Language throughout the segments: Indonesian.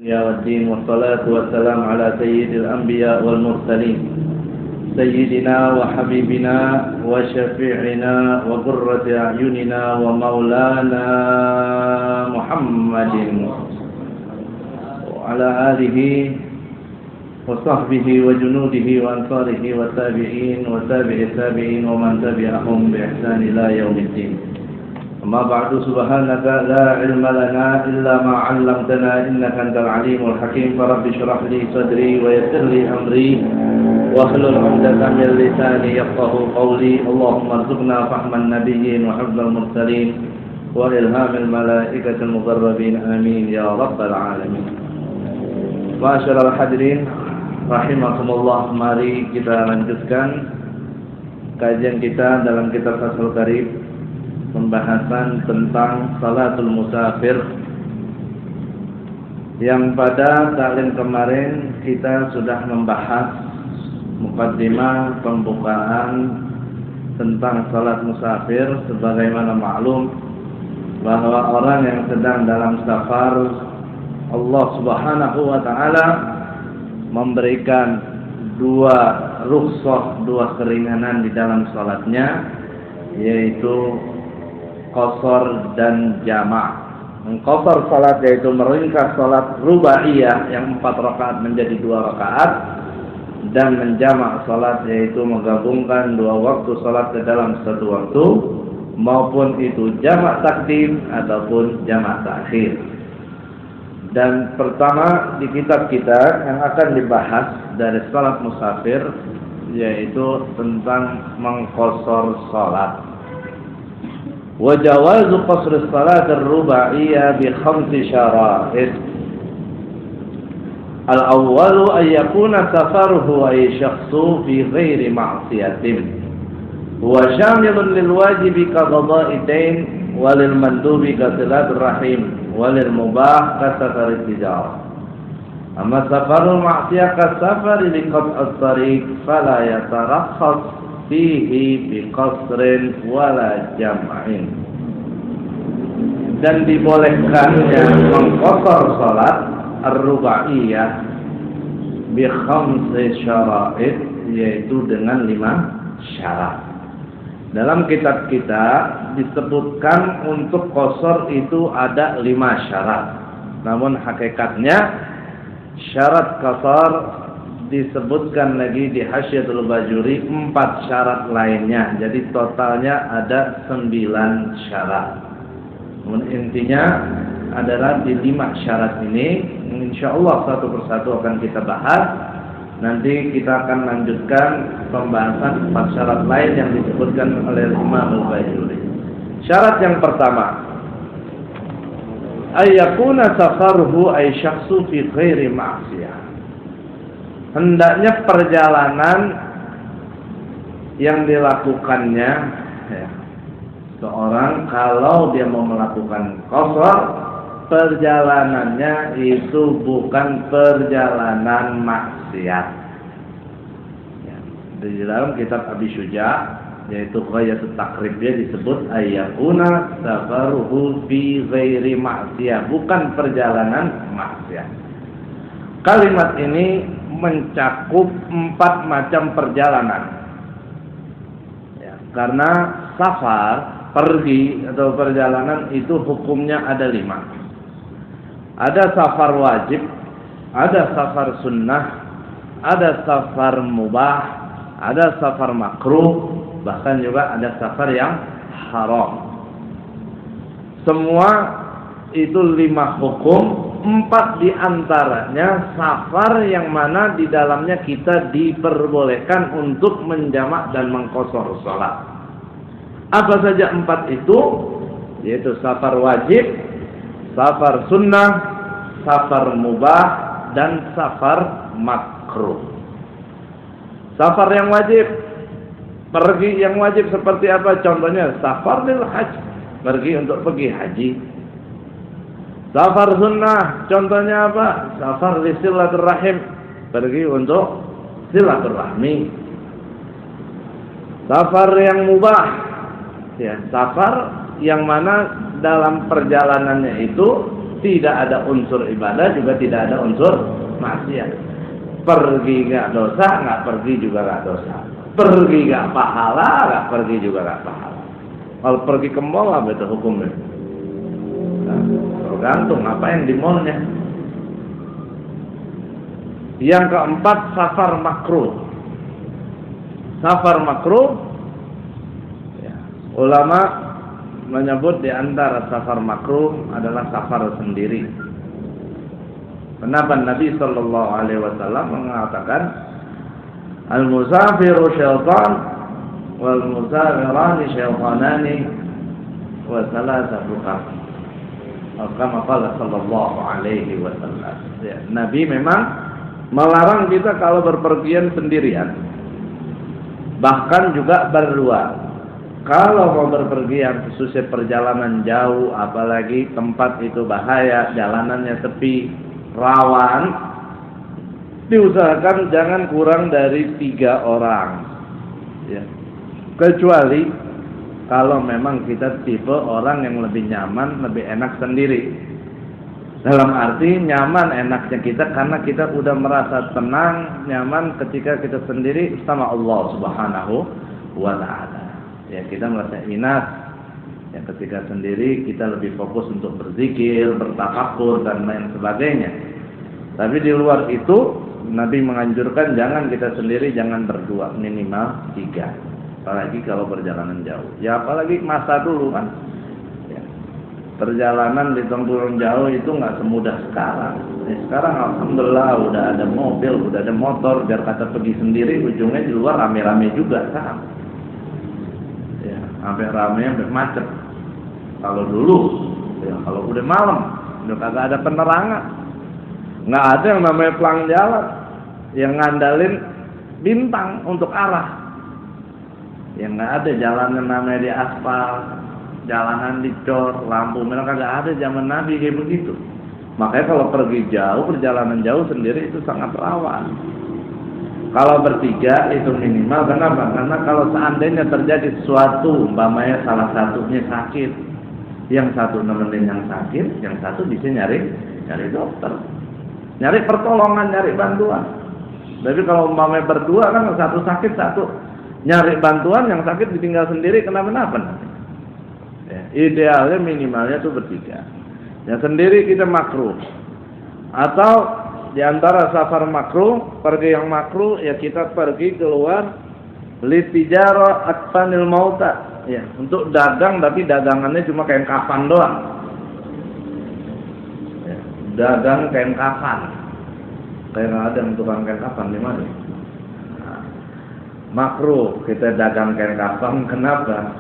يا والدين والصلاة والسلام على سيد الأنبياء والمرسلين سيدنا وحبيبنا وشفيعنا وقرة أعيننا ومولانا محمد وعلى آله وصحبه وجنوده وأنصاره والتابعين وتابع التابعين ومن تبعهم بإحسان إلى يوم الدين. أما بعد سبحانك لا علم لنا إلا ما علمتنا إنك أنت العليم الحكيم فرب اشرح لي صدري ويسر لي أمري واحلل عقدة من لساني يفقهوا قولي اللهم ارزقنا فهم النبيين وحفظ المرسلين وإلهام الملائكة المقربين آمين يا رب العالمين. Ma'asyiral hadirin rahimakumullah, mari kita lanjutkan kajian kita dalam kitab Fathul Qarib, pembahasan tentang salatul musafir, yang pada taklim kemarin kita sudah membahas mukaddimah pembukaan tentang salat musafir. Sebagaimana maklum bahwa orang yang sedang dalam safar, Allah Subhanahu wa taala memberikan dua rukhsah, dua keringanan di dalam salatnya, yaitu qasar dan jama'. Mengqasar salat yaitu meringkas salat rubaiyah yang 4 rakaat menjadi 2 rakaat, dan menjama' salat yaitu menggabungkan 2 waktu salat ke dalam 1 waktu, maupun itu jama' takdim ataupun jama' ta'khir. Dan pertama di kitab kita yang akan dibahas dari salat musafir yaitu tentang mengqasar salat. Wa jawazu qasr salat ar-rubaiyah bi 5 syara'it. Al-awwalu an yakuna safaruhu ay shakhsu fi ghairi ma'siyatin. Huwa syamilun lil wajibi ka qada'i dain wa lil mandubi ka silatur rahim wa lil mubah ka safarit tijarah. Amma safarul ma'siyah ka safari li qat'at tariq fala yatarakhas fihi bi qasrin wala jam'in. Dan dibolehkannya mengqasar salat ar-rubaiyah bi 5 syara'it, yaitu dengan 5 syarat. Dalam kitab kita disebutkan untuk qasar itu ada 5 syarat. Namun hakikatnya syarat qasar disebutkan lagi di Hasyiatul Bajuri 4 syarat lainnya. Jadi totalnya ada 9 syarat. Namun intinya adalah di 5 syarat ini, insyaallah satu persatu akan kita bahas. Nanti kita akan lanjutkan pembahasan 4 syarat lain yang disebutkan oleh Imam Al-Bajuri. Syarat yang pertama, ayyakuna safaruhu ay syakhsu fi ghairi ma'siyah. Hendaknya perjalanan yang dilakukannya, ya, seorang kalau dia mau melakukan qasar, perjalanannya itu bukan perjalanan maksiat. Ya, di dalam kitab Abi Syuja yaitu Ghayatut Taqrib dia disebut ayyakuna safaruhu fi ghairi ma'siyah, bukan perjalanan maksiat. Kalimat ini mencakup 4 macam perjalanan. Ya, karena safar, pergi atau perjalanan itu hukumnya ada 5. Ada safar wajib, ada safar sunnah, ada safar mubah, ada safar makruh, bahkan juga ada safar yang haram. Semua itu 5 hukum, 4 diantaranya safar yang mana di dalamnya kita diperbolehkan untuk menjamak dan mengqasar salat. Apa saja 4 itu? Yaitu safar wajib, safar sunnah, safar mubah, dan safar makruh. Safar yang wajib, pergi yang wajib seperti apa? Contohnya safar lil haji, pergi untuk pergi haji. Safar sunnah, contohnya apa? Safar li silaturrahim, pergi untuk silaturahmi. Safar yang mubah, ya, safar yang mana dalam perjalanannya itu tidak ada unsur ibadah juga tidak ada unsur maksiat. Pergi nggak dosa, nggak pergi juga nggak dosa. Pergi nggak pahala, nggak pergi juga nggak pahala. Kalau pergi ke mall apa itu hukumnya? Nah, tergantung apa yang di mallnya. Yang keempat, safar makruh. Safar makruh, ya, ulama menyebut di antara safar makruh adalah safar sendiri. Kenapa Nabi Sallallahu Alaihi Wasallam mengatakan al-musafiru syaitan wal musafirani syaitanani wa salasatu kafir. Kama qala Sallallahu Alaihi Wasallam. Ya, Nabi memang melarang kita kalau berpergian sendirian, bahkan juga berdua. Kalau mau berpergian khususnya perjalanan jauh, apalagi tempat itu bahaya, jalanannya sepi, rawan, diusahakan jangan kurang dari 3 orang, ya. Kecuali kalau memang kita tipe orang yang lebih nyaman, lebih enak sendiri. Dalam arti nyaman enaknya kita karena kita udah merasa tenang, nyaman ketika kita sendiri sama Allah Subhanahu wa Ta'ala. Ya, kita merasa enak. Ya, ketika sendiri kita lebih fokus untuk berzikir, bertafakur dan lain sebagainya. Tapi di luar itu Nabi menganjurkan jangan kita sendiri, jangan berdua, minimal 3. Apalagi kalau perjalanan jauh. Ya apalagi masa dulu kan. Ya, perjalanan di tempat jauh itu nggak semudah sekarang. Ya, sekarang alhamdulillah udah ada mobil, udah ada motor. Biar kata pergi sendiri, ujungnya di luar rame-rame juga kan. Ya, sampai rame, sampai macet. Kalau dulu, ya kalau udah malam, udah kagak ada penerangan. Nggak ada yang namanya pelang jalan yang ngandalin bintang untuk arah. Yang nggak ada jalanan namanya di aspal, jalanan dicor, lampu merah, kagak ada zaman Nabi kayak begitu. Makanya kalau pergi jauh, perjalanan jauh sendiri itu sangat rawan. Kalau bertiga itu minimal. Kenapa? Karena kalau seandainya terjadi sesuatu, umpamanya salah satunya sakit, yang satu nemenin yang sakit, yang satu bisa nyari dokter, nyari pertolongan, nyari bantuan. Tapi kalau umpamanya berdua kan satu sakit, satu nyari bantuan, yang sakit ditinggal sendiri, kenapa-napa nanti. Ya, idealnya minimalnya tuh bertiga. Yang sendiri kita makruh. Atau di antara safar makruh, pergi yang makruh ya kita pergi keluar litijara atfanil mauta. Ya, untuk dagang tapi dagangannya cuma kain kafan doang. Ya, dagang kain kafan. Kayak ada yang tukang kain kafan di mana? Makruh kita dagang kain kafan. Kenapa?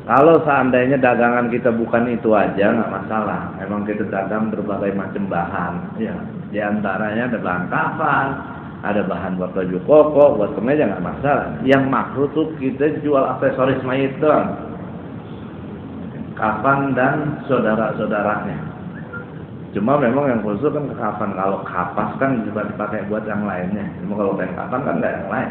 Kalau seandainya dagangan kita bukan itu aja nggak masalah. Memang kita dagang berbagai macam bahan. Ya, di antaranya ada bahan kafan, ada bahan buat baju koko, buat kemeja, nggak masalah. Yang makruh tuh kita jual aksesoris mayit doang. Kafan dan saudara-saudaranya. Cuma memang yang khusus kan kafan. Kalau kapas kan juga dipakai buat yang lainnya. Cuma kalau kain kafan kan nggak yang lain.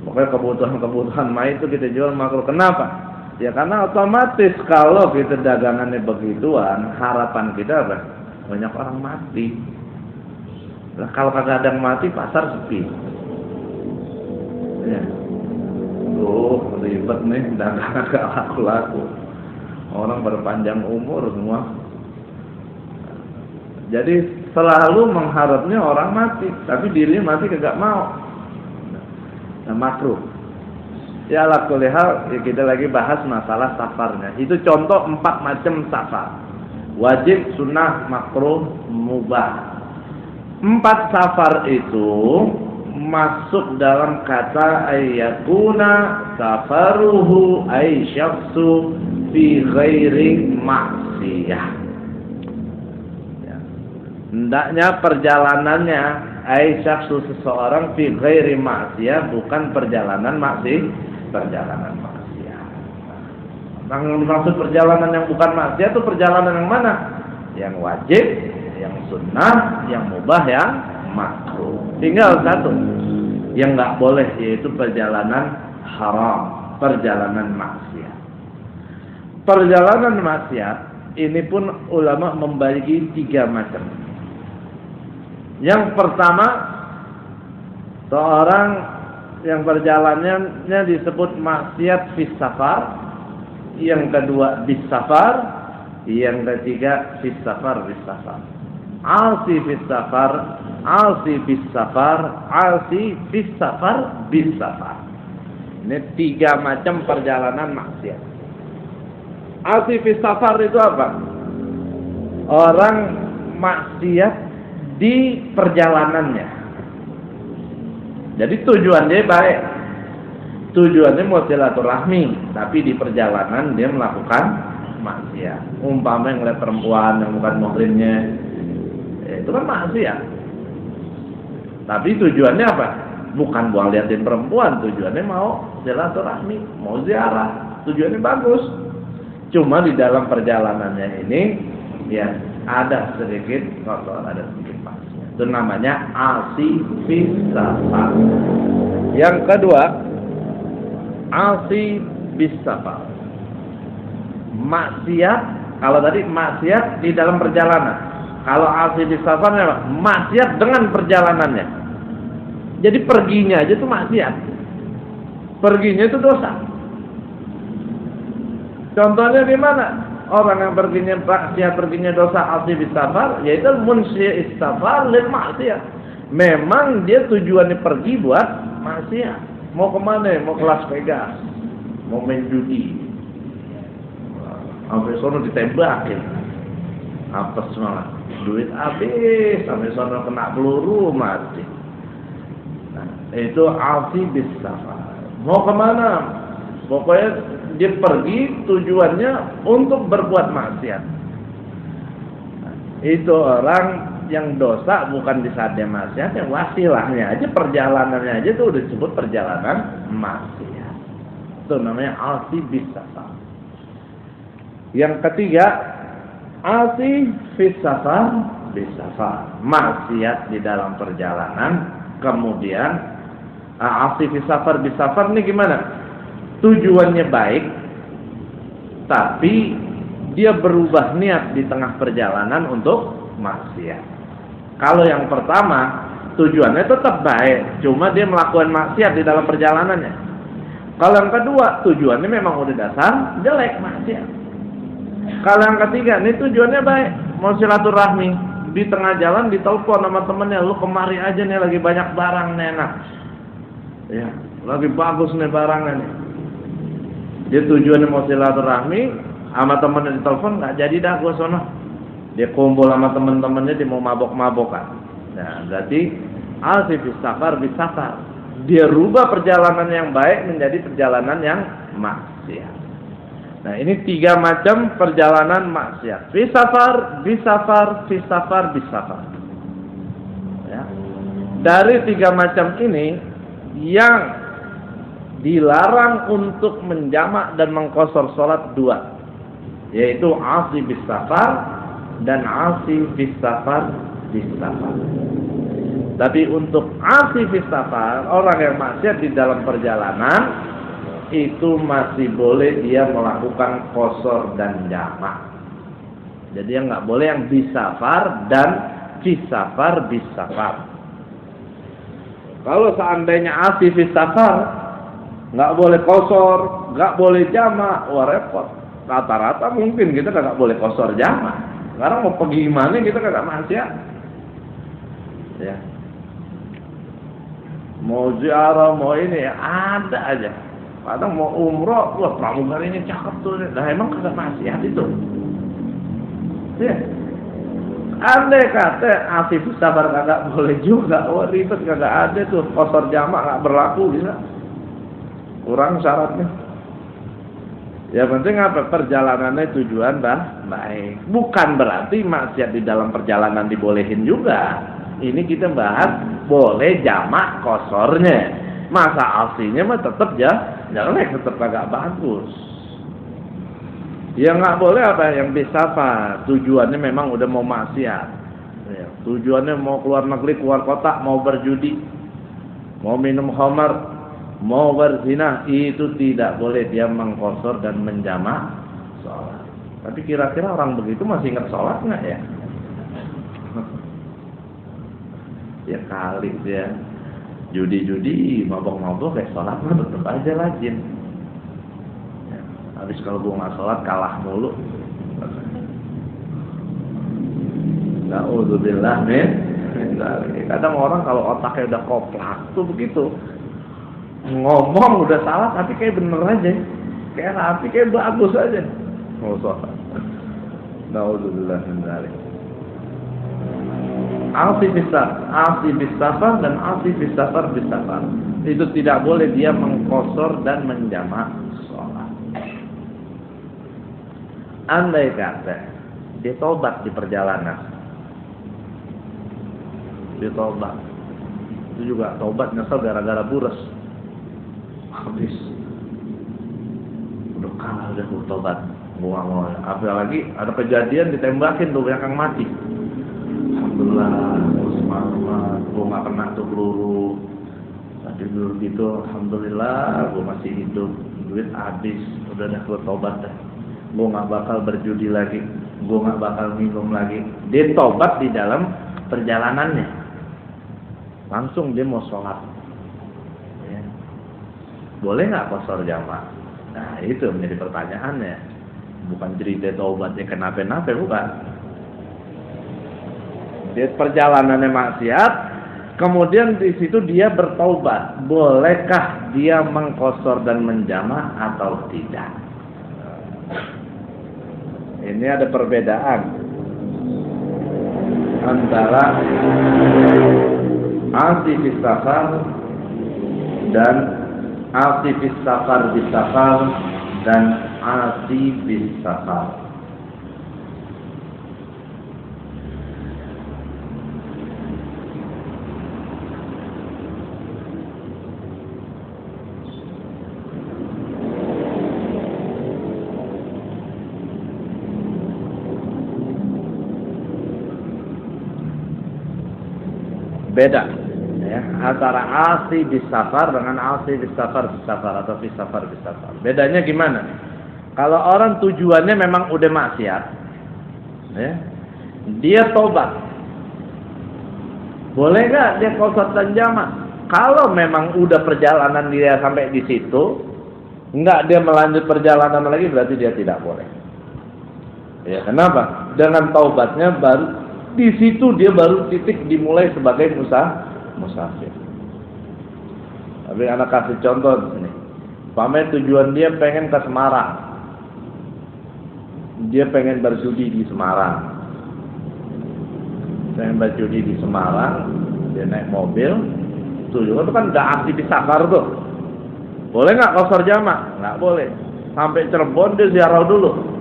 Pokoknya kebutuhan mayit itu kita jual makruh. Kenapa? Ya karena otomatis kalau kita dagangannya begituan, harapan kita apa? Banyak orang mati. Nah, kalau kagak ada yang mati, pasar sepi. Ya. Ribet nih, dagangan gak laku-laku. Orang berpanjang umur semua. Jadi selalu mengharapnya orang mati, tapi dirinya mati kagak mau. Nah, makruh. Ya ala kulli hal, ya kita lagi bahas masalah safarnya. Itu contoh 4 macam safar. Wajib, sunnah, makruh, mubah. 4 safar itu masuk dalam kata ayyakuna safaruhu ay syakhsu fi ghairi maksiyah. Ya. Hendaknya perjalanannya Aisyah seseorang fi ghairi maksiyah, bukan perjalanan perjalanan maksiat. Yang maksud perjalanan yang bukan maksiat itu perjalanan yang mana? Yang wajib, yang sunnah, yang mubah, yang makruh. Tinggal satu yang nggak boleh, yaitu perjalanan haram, perjalanan maksiat. Perjalanan maksiat ini pun ulama membagi 3 macam. Yang pertama, seorang yang perjalanannya disebut maksiat fis safar, yang kedua bis safar, yang ketiga fis safar bis safar. Asi fis safar, asi bis safar, asi fis safar bis safar. Ini 3 macam perjalanan maksiat. Asi fis safar itu apa? Orang maksiat di perjalanannya. Jadi tujuan dia baik. Tujuannya mau silaturahmi, tapi di perjalanan dia melakukan maksiat. Umpamanya ngeliat perempuan yang bukan muhrimnya, itu kan maksiat. Tapi tujuannya apa? Bukan buang liatin perempuan, tujuannya mau silaturahmi, mau ziarah. Tujuannya bagus. Cuma di dalam perjalanannya ini ya ada sedikit kotor, ada sedikit maksiat. Itu namanya asi fis safar. Yang kedua, asi bis safar. Maksiat, kalau tadi maksiat di dalam perjalanan. Kalau asi bis safar apa? Maksiat dengan perjalanannya. Jadi perginya aja itu maksiat. Perginya itu dosa. Contohnya di mana? Orang yang perginya maksiat, perginya dosa asi bis safar, yaitu munsyi istafar lil maksiat. Memang dia tujuannya pergi buat maksiat. Mau kemana? Mau ke Las Vegas, mau main judi, sampai sono ditembakin, apes malah, duit habis, sampai sono kena peluru mati. Nah, itu asi bis safar. Mau kemana? Pokoknya dia pergi tujuannya untuk berbuat maksiat. Nah, itu orang yang dosa bukan di saat dia maksiat, yang wasilahnya aja, perjalanannya aja itu udah disebut perjalanan maksiat. Itu namanya asi bis safar. Yang ketiga, asi fis safar bis safar. Maksiat di dalam perjalanan. Kemudian asi fis safar bis safar ini gimana? Tujuannya baik, tapi dia berubah niat di tengah perjalanan untuk maksiat. Kalau yang pertama, tujuannya tetap baik, cuma dia melakukan maksiat di dalam perjalanannya. Kalau yang kedua, tujuannya memang udah dasar jelek, maksiat. Kalau yang ketiga, ini tujuannya baik, mau silaturahmi, di tengah jalan ditelepon sama temennya, lu kemari aja nih, lagi banyak barang nih, enak. Ya, lagi bagus nih barangnya nih. Dia tujuannya mau silaturahmi, sama temennya ditelepon, nggak jadi dah gua sono. Dia kumpul sama teman-temannya, dia mau mabok-mabokan. Nah, berarti asi bis safar bis safar. Dia rubah perjalanan yang baik menjadi perjalanan yang maksiat. Nah, ini 3 macam perjalanan maksiat. Bis safar, bis safar, bis safar, bis safar. Ya. Dari 3 macam ini, yang dilarang untuk menjamak dan mengqashar salat 2, yaitu asi bis safar dan asi bis safar bis safar. Tapi untuk asi bis safar, orang yang maksiat di dalam perjalanan itu masih boleh dia melakukan qashar dan jamak. Jadi yang nggak boleh yang bis safar dan bis safar bis safar. Kalau seandainya asi bis safar, nggak boleh qashar, nggak boleh jamak, wah repot. Rata-rata mungkin kita nggak boleh qashar jamak. Sekarang mau pergi gimana kita kagak maksiat. Ya. Mau ziarah, mau ini ya, ada aja. Kadang mau umroh, wah pramugari ini cakep tuh. Lah emang kagak maksiat itu. Ya. Andai kata asi bis safar kagak boleh juga, wah ribet, kagak ada tuh. Qashar jamak nggak berlaku bisa. Kurang syaratnya. Ya penting apa? Perjalanannya tujuan baik. Bukan berarti maksiat di dalam perjalanan dibolehin juga. Ini kita bahas boleh jamak qasharnya. Masa aslinya mah tetap jelek, tetap agak bagus. Yang nggak boleh apa? Yang bis safar. Tujuannya memang udah mau maksiat. Ya, tujuannya mau keluar negeri, keluar kota, mau berjudi, mau minum khamar, mau berzina, itu tidak boleh dia mengqashar dan menjamak sholat. Tapi kira-kira orang begitu masih ingat sholat nggak ya? Ya kali dia judi-judi, mabok-mabok, kayak sholat mah tetap aja rajin. Ya, habis kalau gua nggak sholat kalah mulu. Na'udzubillah min. Kadang orang kalau otaknya udah koplak tuh begitu, ngomong udah salah tapi kayak bener aja, kayak rapi, kayak bagus aja. Mau sholat. Na'udzubillah min dzalik. Asi bis safar dan asi bis safar itu tidak boleh dia mengqasar dan menjamak sholat. Andai kata dia tobat di perjalanan, dia tobat, itu juga tobat nyesel gara-gara buras, habis udah kalah udah tobat, mau apalagi ada kejadian ditembakin tuh yang mati. Alhamdulillah, semangat, gue gak kena tuh peluru. Tadi dulu gitu, alhamdulillah, gue masih hidup. Duit habis, udah gue tobat dah. Gue gak bakal berjudi lagi, gue gak bakal minum lagi. Dia tobat di dalam perjalanannya. Langsung dia mau sholat. Ya. Boleh gak qasar jamaah? Nah itu menjadi pertanyaannya. Bukan cerita tobatnya kenapa-napa, bukan. Dia perjalanannya maksiat, kemudian di situ dia bertaubat. Bolehkah dia mengqasar dan menjamak atau tidak? Ini ada perbedaan antara asi bis safar dan asi bis safar dan asi bis safar. Beda ya, antara asi bis safar dengan asi bis safar atau bis safar. Bedanya gimana? Kalau orang tujuannya memang udah maksiat, ya, dia tobat, boleh nggak dia qasar dan jamak? Kalau memang udah perjalanan dia sampai di situ, nggak dia melanjut perjalanan lagi, berarti dia tidak boleh. Ya, kenapa? Dengan taubatnya baru di situ dia baru titik dimulai sebagai musafir. Tapi anak kasih contoh ini. Pamer tujuan dia pengen ke Semarang. Dia pengen berjudi di Semarang. Pengen berjudi di Semarang, dia naik mobil. Tujuan itu kan udah aktif di safar tuh. Boleh nggak qasar jamak? Nggak boleh. Sampai Cirebon dia ziarah dulu.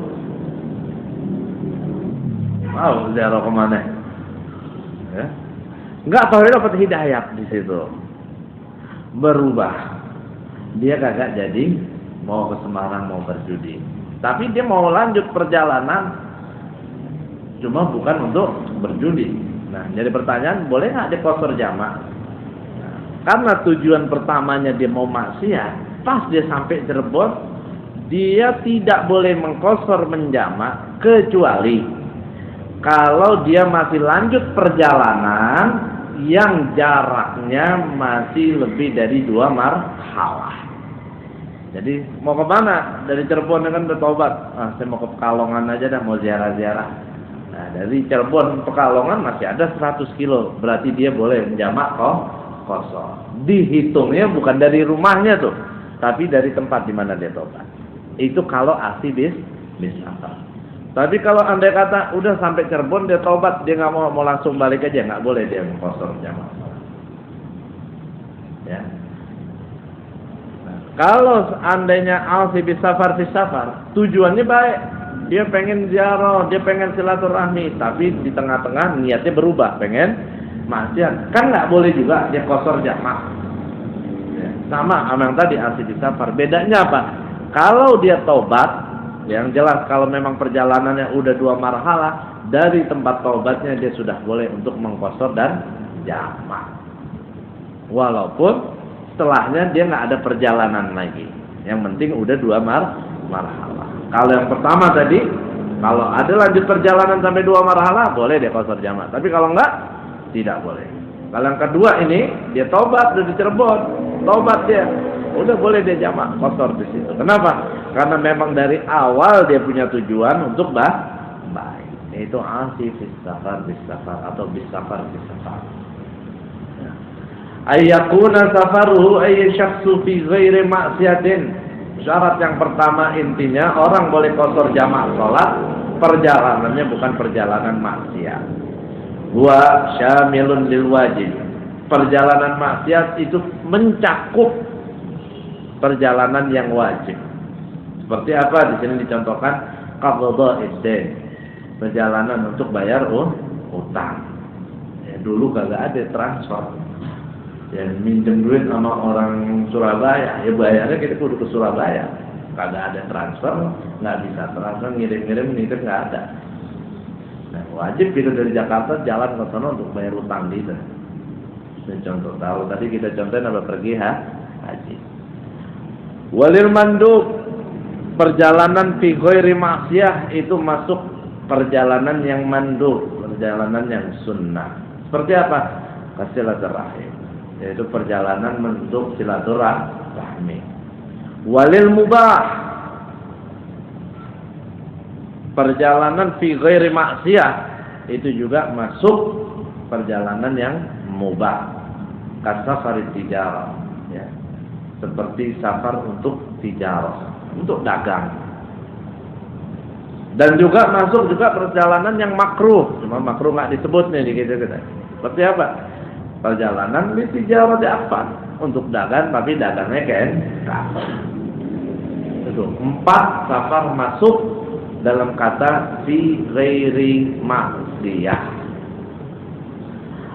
Mau ziarah kemana? Ya. Enggak tahu dia dapat hidayat di situ. Berubah. Dia kagak jadi mau ke Semarang mau berjudi. Tapi dia mau lanjut perjalanan, cuma bukan untuk berjudi. Nah, jadi pertanyaan, boleh nggak dia qasar jamak? Nah, karena tujuan pertamanya dia mau maksiat, pas dia sampai Cirebon, dia tidak boleh mengqasar menjamak kecuali kalau dia masih lanjut perjalanan yang jaraknya masih lebih dari 2 marhalah. Jadi mau ke mana? Dari Cirebon kan udah tobat. Saya mau ke Pekalongan aja dah, mau ziarah-ziarah. Nah, dari Cirebon Pekalongan masih ada 100 kilo. Berarti dia boleh menjamak qasar. Dihitungnya bukan dari rumahnya tuh, tapi dari tempat di mana dia tobat. Itu kalau asi bis safar. Tapi kalau andai kata udah sampai Cirebon dia tobat, dia nggak mau langsung balik aja, nggak boleh dia mengqasar jamak. Ya. Nah, kalau andainya asi bis safar, tujuannya baik, dia pengen ziarah, dia pengen silaturahmi, tapi di tengah-tengah niatnya berubah, pengen maksiat, kan nggak boleh juga dia qasar jamak. Ya. Sama yang tadi asi bis safar. Bedanya apa? Kalau dia tobat, yang jelas kalau memang perjalanannya udah 2 marhalah, dari tempat taubatnya dia sudah boleh untuk mengqasar dan jamak. Walaupun setelahnya dia nggak ada perjalanan lagi. Yang penting udah 2 marhalah. Kalau yang pertama tadi Kalau ada lanjut perjalanan sampai 2 marhalah, boleh dia qasar jamak. Tapi kalau enggak, tidak boleh. Kalau yang kedua ini, dia tobat dari Cirebon, tobat dia, udah boleh dia jamak qasar di situ. Kenapa? Karena memang dari awal dia punya tujuan untuk baik. Itu asif bis safar atau bis safar. Ayyakuna safaruhu ay syakhsu fi ghairi ma'siyatin. Syarat yang pertama intinya orang boleh qasar jamak salat perjalanannya bukan perjalanan maksiat. Wa syamilun lil wajib. Perjalanan maksiat itu mencakup perjalanan yang wajib. Seperti apa? Di sini dicontohkan qadha'id dain. Perjalanan untuk bayar utang. Ya, dulu kagak ada transfer. Ya, minjem duit sama orang Surabaya, ya bayarnya kita kudu ke Surabaya. Kagak ada transfer, nggak bisa transfer, ngirim nggak ada. Nah, wajib kita dari Jakarta jalan ke sana untuk bayar utang gitu. Ini contoh tahu tadi kita contohin apa pergi haji. Walil mandub, perjalanan fi ghairi ma'siyah itu masuk perjalanan yang mandub, perjalanan yang sunnah. Seperti apa? Silaturahim, yaitu perjalanan bentuk silaturahmi. Walil mubah, perjalanan fi ghairi maksiyah itu juga masuk perjalanan yang mubah. Kasafari tijarah, ya. Seperti safar untuk tijarah, untuk dagang. Dan juga masuk juga perjalanan yang makruh, cuma makruh nggak disebut nih di kita. Seperti apa? Perjalanan di tijarah di apa? Untuk dagang, tapi dagangnya kan kafir. Itu 4 safar masuk dalam kata fi ghairi ma'siyah.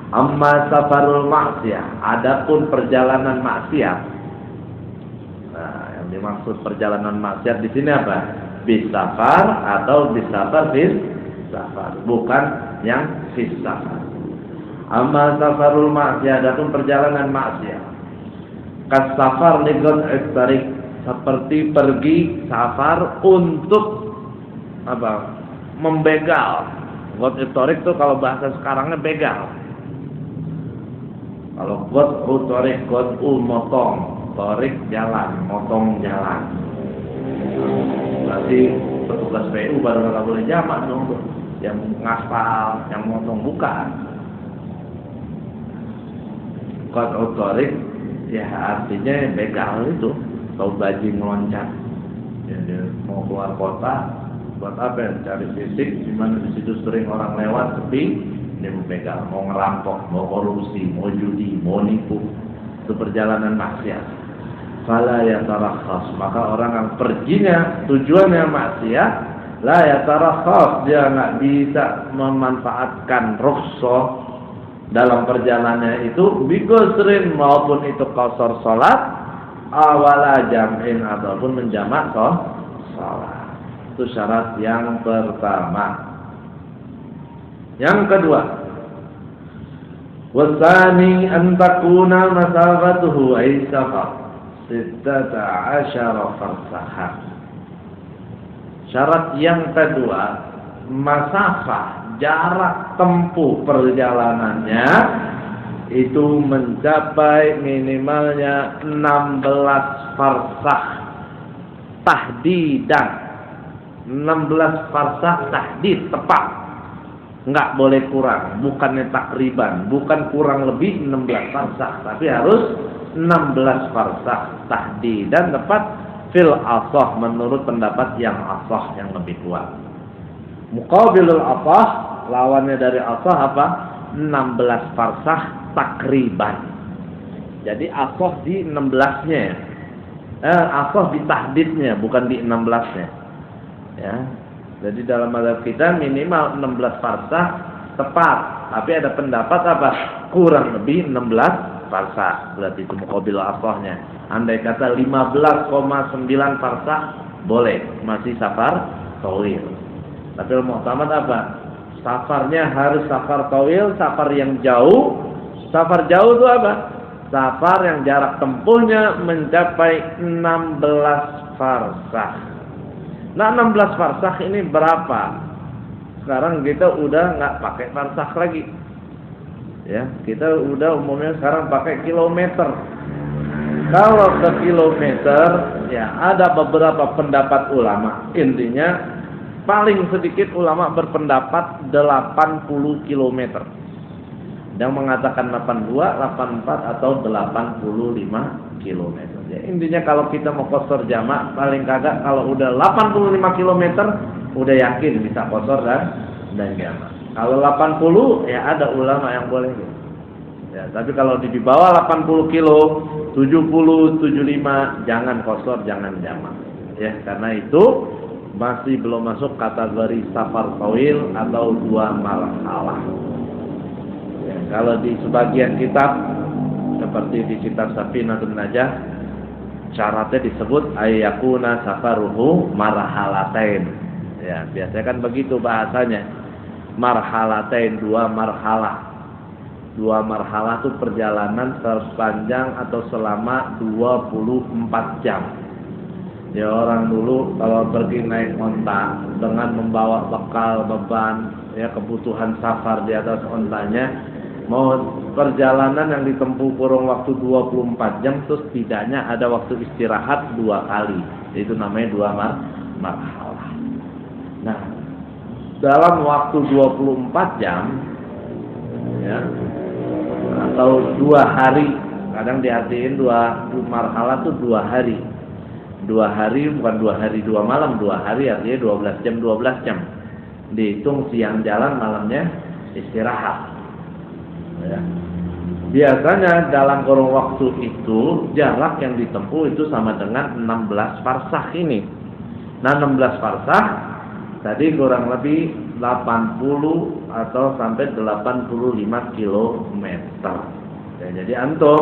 Amma safarul ma'siyah, adapun perjalanan maksiat. Nah, yang dimaksud perjalanan maksiat di sini apa? Bis safar atau bis safar bis safar, bukan yang bis safar. Amma safarul ma'siyah, adapun perjalanan maksiat. Kas safar ligon ektarik, seperti pergi safar untuk apa? Membegal. God ektarik itu kalau bahasa sekarangnya begal. Kalau god utorik, god motong, torik jalan, motong jalan. Berarti petugas PU baru nggak boleh jamak dong, yang ngaspal, yang motong bukan. God utorik ya artinya begal itu, atau bajing loncat. Ya, dia mau keluar kota, buat apa ya? Cari fisik, di mana di situ sering orang lewat, sepi. Dia mau begal, mau ngerampok, mau korupsi, mau judi, mau nipu. Itu perjalanan maksiat. Fala yatarakhas, maka orang yang perginya tujuannya maksiat, la yatarakhas, dia nggak bisa memanfaatkan rukhsah dalam perjalanannya itu, bigosrin maupun itu qasar salat, awala jam'in ataupun menjamak salat. Itu syarat yang pertama. Yang kedua, wasani an takuna masafatuhu ay safar 16 farsakhan. Syarat yang kedua, masafah, jarak tempuh perjalanannya itu mencapai minimalnya 16 farsakh tahdidan. 16 farsakh tahdid, tepat. Enggak boleh kurang, bukannya takriban, bukan kurang lebih 16 farsakh, tapi harus 16 farsakh tahdidan, tepat fil asah, menurut pendapat yang asah, yang lebih kuat. Muqabilul asah, lawannya dari asah apa? 16 farsakh takriban. Jadi asah di 16-nya. Asah di tahdidnya, bukan di 16-nya. Ya. Jadi dalam mazhab kita minimal 16 farsakh tepat. Tapi ada pendapat apa? Kurang lebih 16 farsakh. Berarti itu muqabil asahnya. Andai kata 15,9 farsakh boleh, masih safar tawil. Tapi mu'tamad apa? Safarnya harus safar tawil, safar yang jauh. Safar jauh itu apa? Safar yang jarak tempuhnya mencapai 16 farsakh. Nah, 16 farsakh ini berapa? Sekarang kita udah nggak pakai farsakh lagi. Ya, kita udah umumnya sekarang pakai kilometer. Kalau ke kilometer, ya ada beberapa pendapat ulama. Intinya paling sedikit ulama berpendapat 80 kilometer. Yang mengatakan 82, 84 atau 85 kilometer. Ya, intinya kalau kita mau qasar jamak paling kagak kalau udah 85 kilometer udah yakin bisa qasar dan jamak. Kalau 80 ya ada ulama yang boleh. Ya, tapi kalau di bawah 80 kilo, 70, 75 jangan qasar, jangan jamak. Ya, karena itu masih belum masuk kategori safar tawil atau 2 marhalah. Ya, kalau di sebagian kitab seperti di kitab Safinatun Najah syaratnya disebut ayyakuna safaruhu marhalatain. Ya, biasanya kan begitu bahasanya. Marhalatain, 2 marhalah. 2 marhalah itu perjalanan sepanjang atau selama 24 jam. Ya, orang dulu kalau pergi naik onta dengan membawa bekal, beban, ya kebutuhan safar di atas ontanya, mau perjalanan yang ditempuh kurang waktu 24 jam terus setidaknya ada waktu istirahat 2 kali. Itu namanya 2 marhalah. Nah, dalam waktu 24 jam ya atau 2 hari, kadang diartiin 2 marhalah itu 2 hari. 2 hari bukan 2 hari 2 malam, 2 hari artinya 12 jam 12 jam. Dihitung siang jalan, malamnya istirahat. Ya. Biasanya dalam kurun waktu itu jarak yang ditempuh itu sama dengan 16 farsakh ini. Nah, 16 farsakh tadi kurang lebih 80 atau sampai 85 kilometer. Ya, jadi antum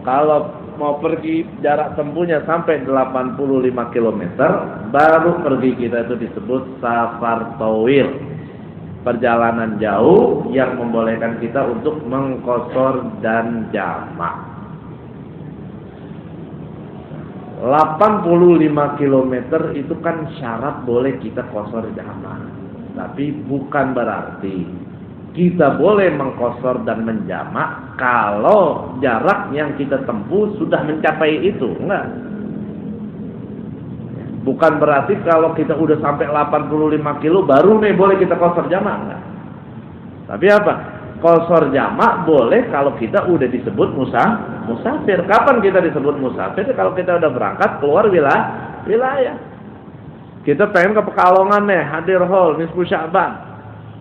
kalau mau pergi jarak tempuhnya sampai 85 kilometer, baru pergi kita itu disebut safar tawil. Perjalanan jauh yang membolehkan kita untuk mengqasar dan jamak. 85 km itu kan syarat boleh kita qasar jamak. Tapi bukan berarti kita boleh mengqasar dan menjamak kalau jarak yang kita tempuh sudah mencapai itu. Enggak. Bukan berarti kalau kita udah sampai 85 kilo baru nih boleh kita qasar jamak, enggak. Tapi apa? Qasar jamak boleh kalau kita udah disebut musafir. Kapan kita disebut musafir? Kalau kita udah berangkat keluar wilayah. Kita pengen ke Pekalongan nih, hadir hall nisfu Sya'ban.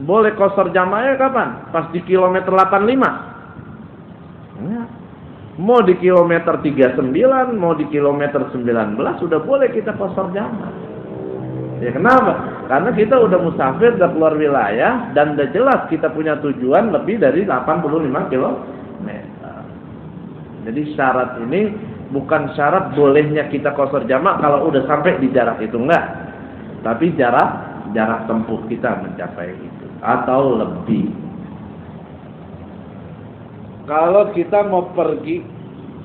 Boleh qasar jamaknya kapan? Pas di kilometer 85. Ya. Mau di kilometer 39, mau di kilometer 19 sudah boleh kita qasar jamak. Ya, kenapa? Karena kita udah musafir, udah keluar wilayah dan udah jelas kita punya tujuan lebih dari 85 km. Jadi syarat ini bukan syarat bolehnya kita qasar jamak kalau udah sampai di jarak itu, enggak. Tapi jarak tempuh kita mencapai itu atau lebih. Kalau kita mau pergi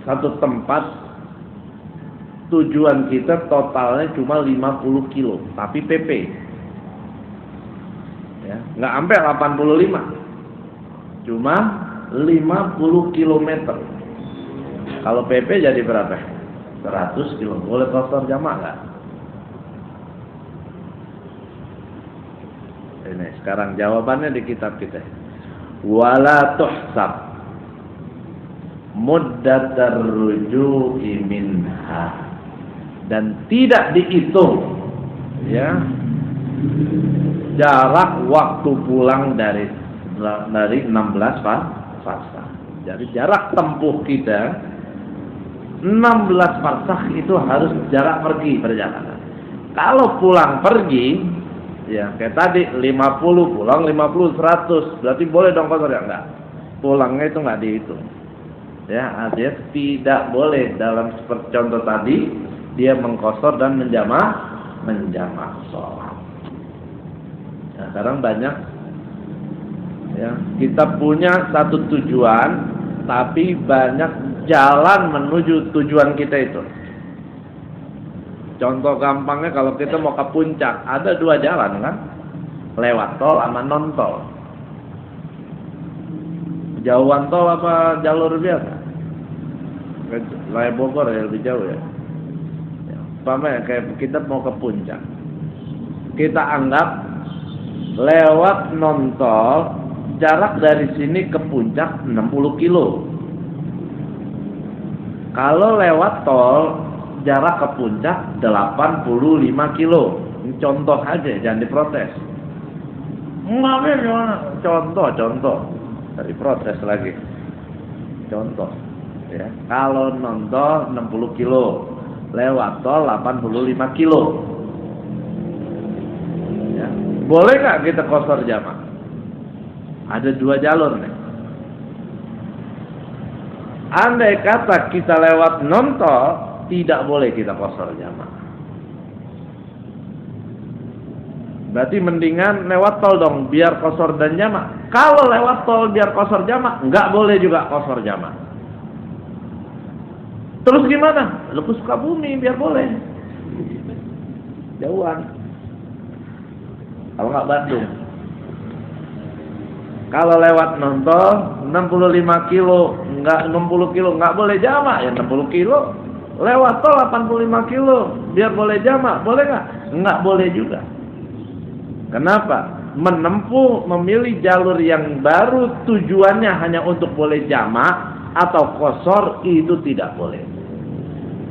satu tempat, tujuan kita totalnya cuma 50 kilo, tapi PP. Ya, nggak sampai 85. Cuma 50 kilometer. Kalau PP jadi berapa? 100 kilo. Boleh qasar jamak nggak? Ini sekarang jawabannya di kitab kita. Wala tuhsab muddatar ruju'i minha, dan tidak dihitung ya jarak waktu pulang dari 16 farsakh. Jadi jarak tempuh kita 16 farsakh itu harus jarak pergi perjalanan. Kalau pulang pergi ya kayak tadi 50 pulang 50 100, berarti boleh dong qasar ya? Enggak. Pulangnya itu enggak dihitung. Ya, artinya tidak boleh dalam seperti contoh tadi dia mengqasar dan menjamak sholat. Nah, sekarang banyak ya, kita punya satu tujuan tapi banyak jalan menuju tujuan kita itu. Contoh gampangnya kalau kita mau ke puncak, ada dua jalan kan? Lewat tol sama non tol. Jauhan tol apa jalur biasa? Laya Bogor ya lebih jauh ya. Umpamanya kayak kita mau ke puncak. Kita anggap lewat non tol, jarak dari sini ke puncak 60 kilo. Kalau lewat tol, jarak ke puncak 85 kilo. Ini contoh aja, jangan diprotes. Enggak gimana? Contoh. Dari protes lagi. Contoh. Ya. Kalau non tol 60 kilo, lewat tol 85 kilo. Ya. Boleh nggak kita qashar jamaah? Ada dua jalur nih. Andai kata kita lewat non tol, tidak boleh kita qashar jamaah. Berarti mendingan lewat tol dong, biar qashar dan jamaah. Kalau lewat tol biar qashar jamaah, nggak boleh juga qashar jamaah. Terus gimana? Lu ke Sukabumi biar boleh. Jauhan. Kalau nggak Bandung. Kalau lewat non tol 65 kilo, nggak 60 kilo, nggak boleh jamaah. Ya 60 kilo. Lewat tol 85 kilo, biar boleh jamaah. Boleh nggak? Nggak boleh juga. Kenapa? Memilih jalur yang baru tujuannya hanya untuk boleh jamaah atau qashar itu tidak boleh.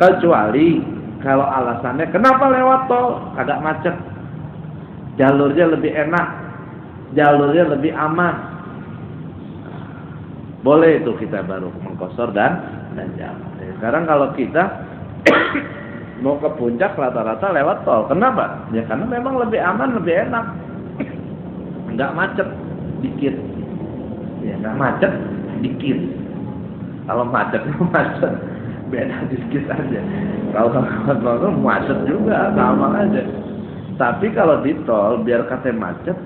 Kecuali kalau alasannya kenapa lewat tol? Agak macet. Jalurnya lebih enak. Jalurnya lebih aman. Boleh itu kita baru mengqashar dan jamaah. Sekarang kalau kita mau ke puncak rata-rata lewat tol. Kenapa? Ya karena memang lebih aman, lebih enak. Enggak macet dikit. Ya enggak macet dikit. Kalau macet beda dikit aja. Kalau lewat tol macet juga sama aja. Tapi kalau di tol biar kata macet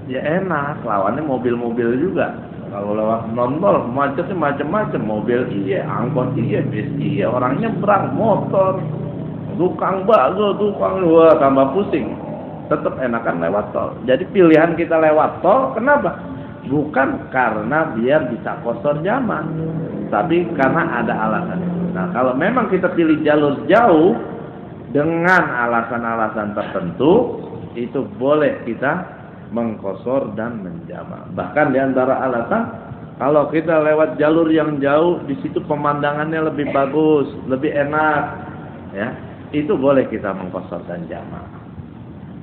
ya enak, lawannya mobil-mobil juga. Kalau lewat non tol macetnya macam-macam, mobil iya, angkot iya, bis iya, orang nyebrang, motor, tukang bakso, wah tambah pusing. Tetap enakan lewat tol. Jadi pilihan kita lewat tol, kenapa? Bukan karena biar bisa qashar jamaah, tapi karena ada alasan. Nah, kalau memang kita pilih jalur jauh dengan alasan-alasan tertentu, itu boleh kita mengqashar dan menjamaah. Bahkan di antara alasan, kalau kita lewat jalur yang jauh, di situ pemandangannya lebih bagus, lebih enak, ya, itu boleh kita mengqashar dan jamaah.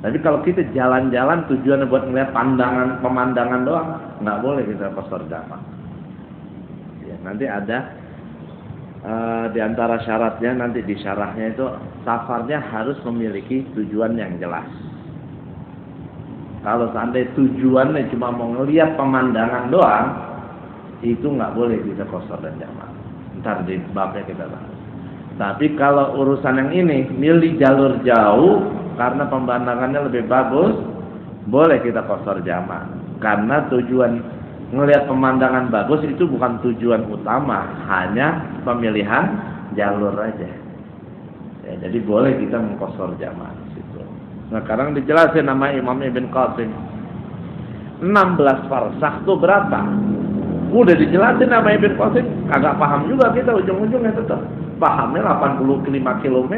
Tapi kalau kita jalan-jalan tujuannya buat melihat pemandangan doang, nggak boleh kita qashar jamaah. Ya, nanti ada di antara syaratnya, nanti di syarahnya itu safarnya harus memiliki tujuan yang jelas. Kalau seandainya tujuannya cuma mau ngelihat pemandangan doang, itu nggak boleh kita qashar dan jamaah. Ntar di babnya kita bahas. Tapi kalau urusan yang ini, milih jalur jauh karena pemandangannya lebih bagus, boleh kita qashar jamaah. Karena tujuan ngelihat pemandangan bagus itu bukan tujuan utama, hanya pemilihan jalur aja. Ya, jadi boleh kita mengqashar jamaah. Nah, sekarang dijelasin nama Imam Ibn Qasim. 16 farsakh itu berapa? Udah dijelasin nama Ibn Qasim, kagak paham juga kita ujung-ujungnya tetap. Pahamnya 85 km.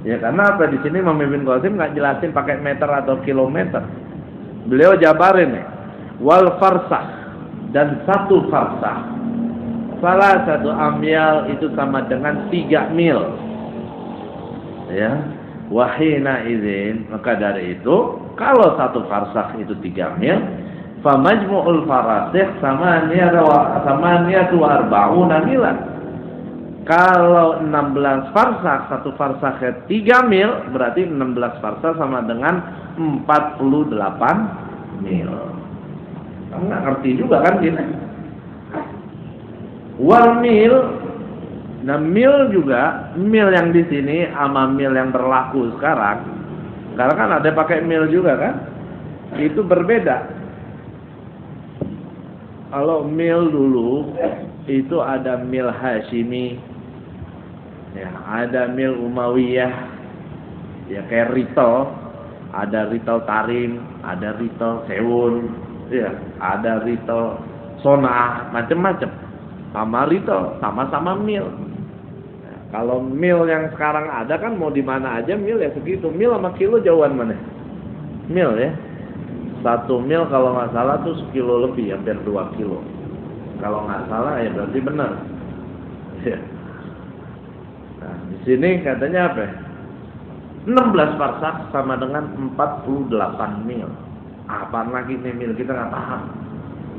Ya karena apa di sini Imam Ibn Qasim nggak jelasin pakai meter atau kilometer. Beliau jabarin nih. Wal farsakh, dan satu farsakh. Salah satu amyal itu sama dengan 3 mil. Ya. Wahina izin, maka dari itu kalau satu farsakh itu 3 mil, fa majmu'ul farasikh samaniyatu arba'una milan. Kalau 16 farsakh, satu farsakh 3 mil, berarti 16 farsakh sama dengan 48 mil. Kamu nggak ngerti juga kan gini? Wal mil. Nah, mil juga, mil yang di sini sama mil yang berlaku sekarang kan ada pakai mil juga kan? Itu berbeda. Kalau mil dulu itu ada mil Hashimi, ya, ada mil Umayyah, Ya kayak retail, ada retail Tarim, ada retail Sewun, ya, ada retail Sona, macam-macam. Sama retail, sama-sama mil. Nah, kalau mil yang sekarang ada kan mau di mana aja mil ya segitu. Mil sama kilo jauhan mana? Mil ya. 1 mil kalau nggak salah tuh 1 kilo lebih, hampir 2 kilo. Kalau nggak salah ya berarti benar. Ya. Nah, di sini katanya apa? 16 parsak sama dengan 48 mil. Apaan lagi nih mil? Kita nggak paham.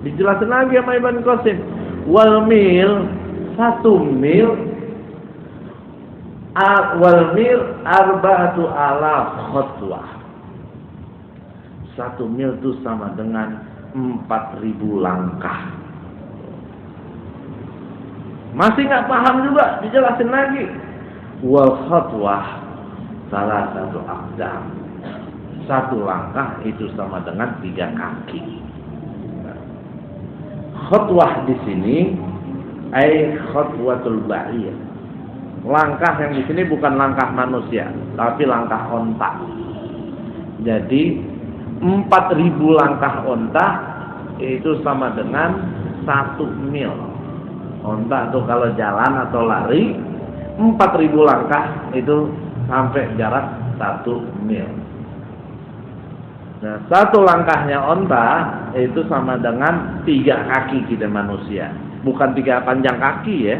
Dijelasin lagi sama Ibn Qasim. Wal mil, 1 mil, wal mil arba'atu alaf khutwah. 1 mil itu sama dengan 4.000 langkah. Masih nggak paham juga? Dijelasin lagi. Wal khutwah salah satu aqdam. 1 langkah itu sama dengan 3 kaki. Khutwah di sini ai khutwatul ba'ir. Langkah yang di sini bukan langkah manusia, tapi langkah onta. Jadi 4.000 langkah onta itu sama dengan 1 mil. Onta tuh kalau jalan atau lari 4.000 langkah itu sampai jarak 1 mil. Nah, 1 langkahnya onta itu sama dengan 3 kaki kita manusia. Bukan 3 panjang kaki ya.